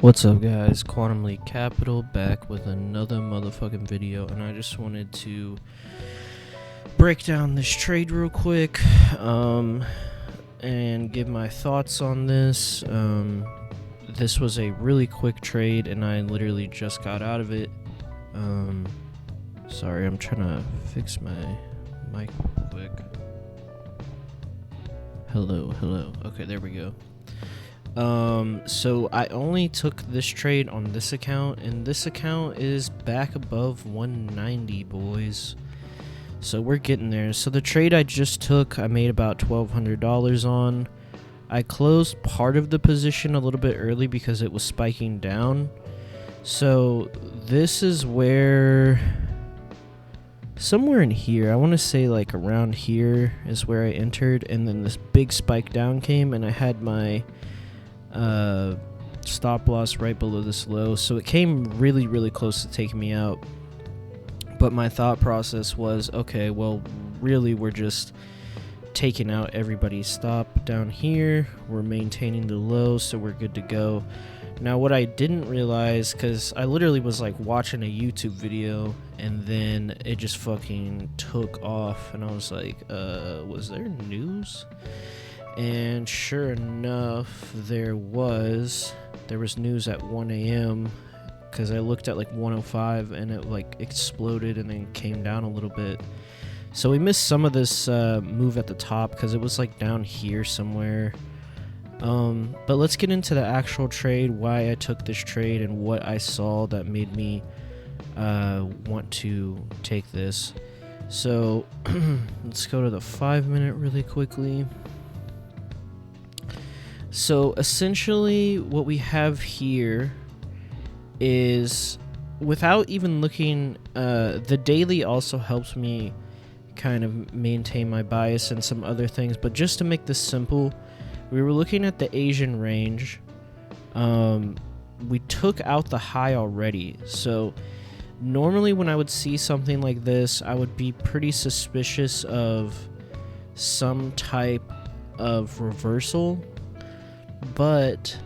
What's up, guys? Quantum League Capital back with another motherfucking video, and I just wanted to break down this trade real quick and give my thoughts on this. This was a really quick trade, and I literally just got out of it. Sorry, I'm trying to fix my mic real quick. Hello. Okay, there we go. So I only took this trade on this account, and this account is back above 190, boys. So we're getting there. So the trade I just took, I made about $1,200 on. I closed part of the position a little bit early because it was spiking down. So this is where, somewhere in here, I want to say like around here is where I entered, and then this big spike down came, and I had my stop loss right below this low, so it came really close to taking me out. But my thought process was, okay, well, really we're just taking out everybody's stop down here, we're maintaining the low, so we're good to go. Now what I didn't realize, because I literally was like watching a YouTube video and then it just fucking took off, and I was like, was there news? And sure enough, there was news at 1 a.m. because I looked at like 105 and it like exploded and then came down a little bit. So we missed some of this move at the top because it was like down here somewhere. But let's get into the actual trade, why I took this trade and what I saw that made me want to take this. So let's go to the 5-minute really quickly. So essentially what we have here is, without even looking, the daily also helps me kind of maintain my bias and some other things, but just to make this simple, we were looking at the Asian range. We took out the high already, so normally when I would see something like this, I would be pretty suspicious of some type of reversal. But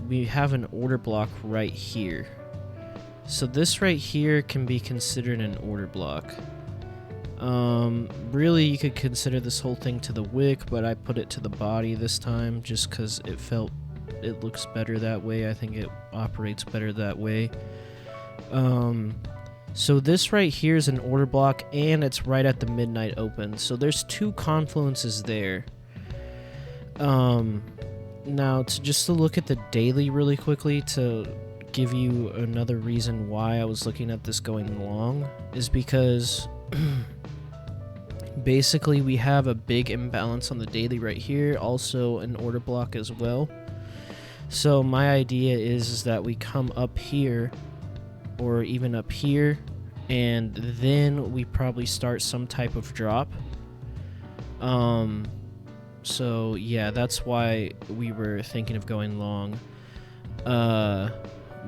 we have an order block right here. So this right here can be considered an order block. Really you could consider this whole thing to the wick, but I put it to the body this time just because it looks better that way. I think it operates better that way. So this right here is an order block, and it's right at the midnight open. So there's two confluences there. Now to look at the daily really quickly to give you another reason why I was looking at this going long is because basically we have a big imbalance on the daily right here, also an order block as well. So my idea is that we come up here or even up here, and then we probably start some type of drop. So yeah, that's why we were thinking of going long. But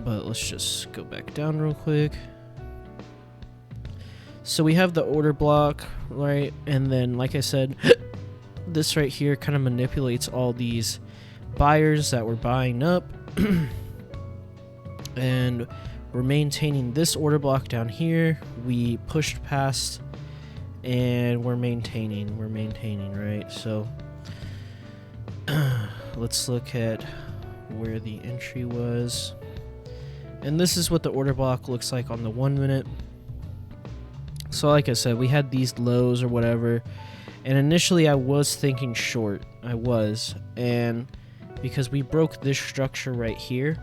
let's just go back down real quick. So we have the order block, right? And then, like I said, this right here kind of manipulates all these buyers that were buying up. And we're maintaining this order block down here. We pushed past and we're maintaining, right? So let's look at where the entry was, and this is what the order block looks like on the 1 minute. So like I said, we had these lows or whatever, and initially I was thinking short. And because we broke this structure right here,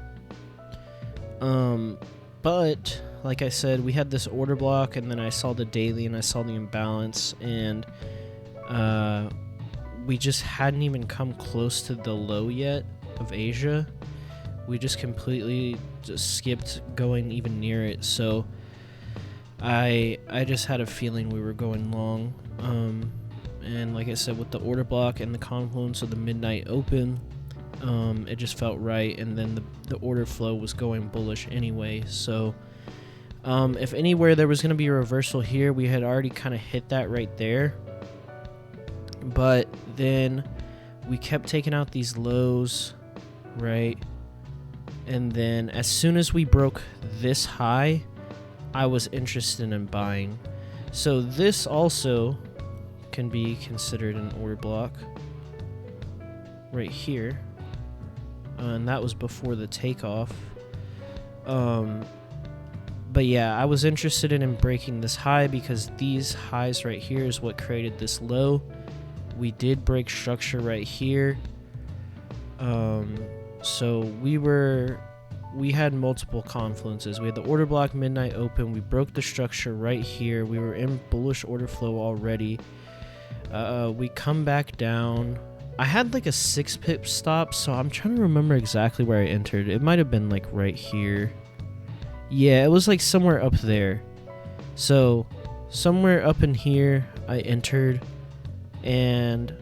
but like I said, we had this order block, and then I saw the daily and I saw the imbalance, and we just hadn't even come close to the low yet of Asia. We just completely skipped going even near it. So I just had a feeling we were going long. And like I said, with the order block and the confluence of the midnight open, it just felt right. And then the order flow was going bullish anyway. So if anywhere there was going to be a reversal here, we had already kind of hit that right there. But then we kept taking out these lows, right? And then as soon as we broke this high, I was interested in buying. So this also can be considered an order block right here. And that was before the takeoff. But yeah, I was interested in breaking this high because these highs right here is what created this low. We did break structure right here. So we had multiple confluences. We had the order block midnight open. We broke the structure right here. We were in bullish order flow already. We come back down. I had like a 6 pip stop, so I'm trying to remember exactly where I entered. It might have been like right here. Yeah, it was like somewhere up there. So somewhere up in here I entered, and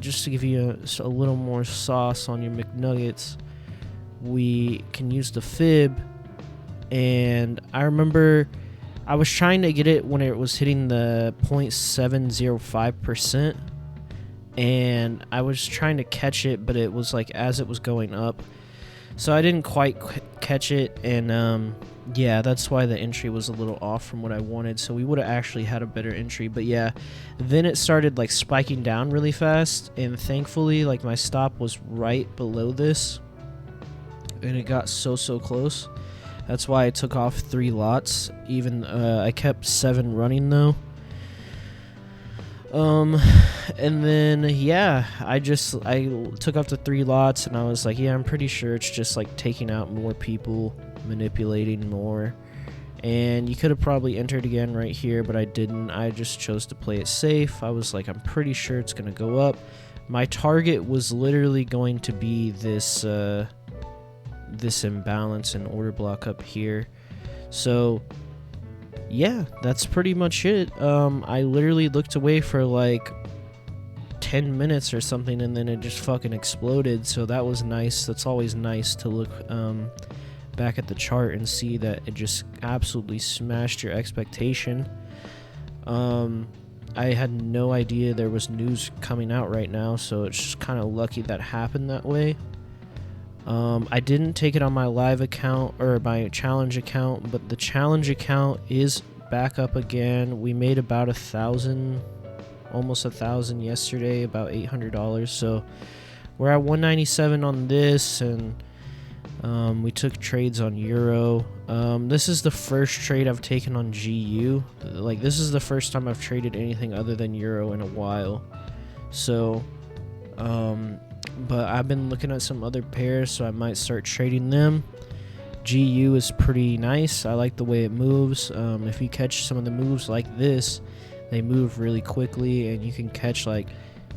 just to give you a little more sauce on your McNuggets, we can use the fib. And I remember I was trying to get it when it was hitting the 0.705%, and I was trying to catch it, but it was like as it was going up, so I didn't quite catch it. And yeah, that's why the entry was a little off from what I wanted, so we would have actually had a better entry. But yeah, then it started like spiking down really fast, and thankfully like my stop was right below this, and it got so close. That's why I took off 3 lots. Even I kept 7 running though. And then yeah, I took off the 3 lots, and I was like, yeah, I'm pretty sure it's just like taking out more people, manipulating more. And you could have probably entered again right here, but I didn't. I just chose to play it safe. I was like, I'm pretty sure it's gonna go up. My target was literally going to be this this imbalance and order block up here. So yeah, that's pretty much it. I literally looked away for like 10 minutes or something, and then it just fucking exploded. So that was nice. That's always nice to look back at the chart and see that it just absolutely smashed your expectation. I had no idea there was news coming out right now, so it's just kind of lucky that happened that way. I didn't take it on my live account or my challenge account, but the challenge account is back up again. We made about 1,000, almost 1,000 yesterday, about $800. So we're at 197 on this, and we took trades on Euro. This is the first trade I've taken on GU. Like, this is the first time I've traded anything other than Euro in a while. So, but I've been looking at some other pairs, so I might start trading them. GU is pretty nice. I like the way it moves. If you catch some of the moves like this, they move really quickly, and you can catch like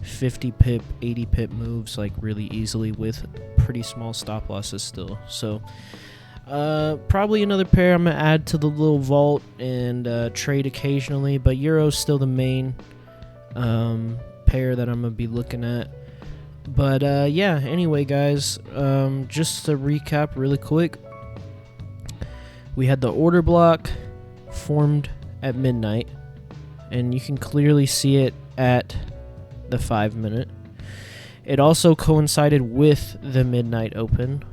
50 pip, 80 pip moves like really easily with pretty small stop losses still. So probably another pair I'm gonna add to the little vault and trade occasionally, but Euro's still the main pair that I'm gonna be looking at. But yeah, anyway guys, just to recap really quick, we had the order block formed at midnight, and you can clearly see it at the 5 minute. It also coincided with the midnight open.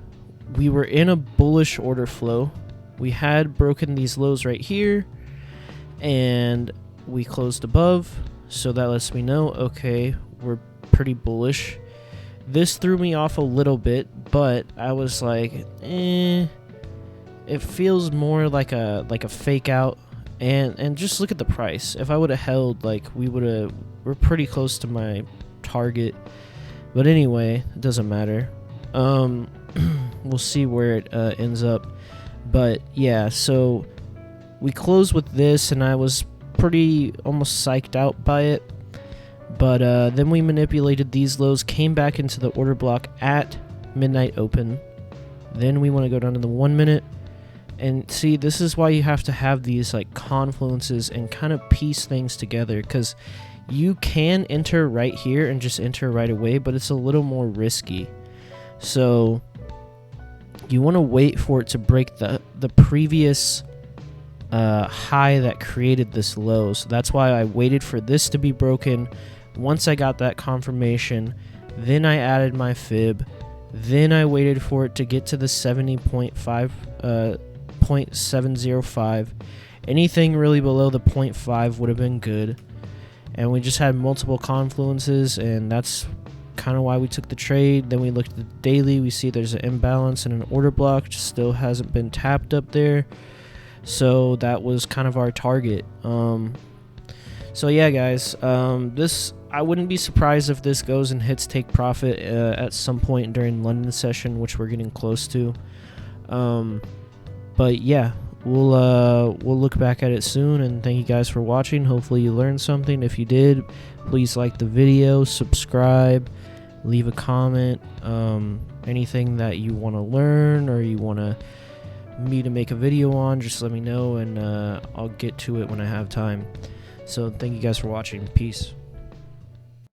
We were in a bullish order flow. We had broken these lows right here, and we closed above, so that lets me know, okay, we're pretty bullish. This threw me off a little bit, but I was like, it feels more like a fake out. And just look at the price. If I would have held, like, we're pretty close to my target. But anyway, it doesn't matter. We'll see where it ends up. But yeah, so we closed with this, and I was pretty almost psyched out by it. But then we manipulated these lows, came back into the order block at midnight open. Then we want to go down to the 1 minute. And see, this is why you have to have these like confluences and kind of piece things together, because you can enter right here and just enter right away, but it's a little more risky. So you want to wait for it to break the previous high that created this low. So that's why I waited for this to be broken. Once I got that confirmation, then I added my fib. Then I waited for it to get to the 0.705. Anything really below the 0.5 would have been good. And we just had multiple confluences, and that's kind of why we took the trade. Then we looked at the daily. We see there's an imbalance and an order block, which still hasn't been tapped up there. So that was kind of our target. So yeah, guys, this, I wouldn't be surprised if this goes and hits take profit at some point during London session, which we're getting close to. But yeah, we'll look back at it soon, and thank you guys for watching. Hopefully you learned something. If you did, please like the video, subscribe, leave a comment, anything that you want to learn or you want me to make a video on, just let me know, and I'll get to it when I have time. So thank you guys for watching. Peace.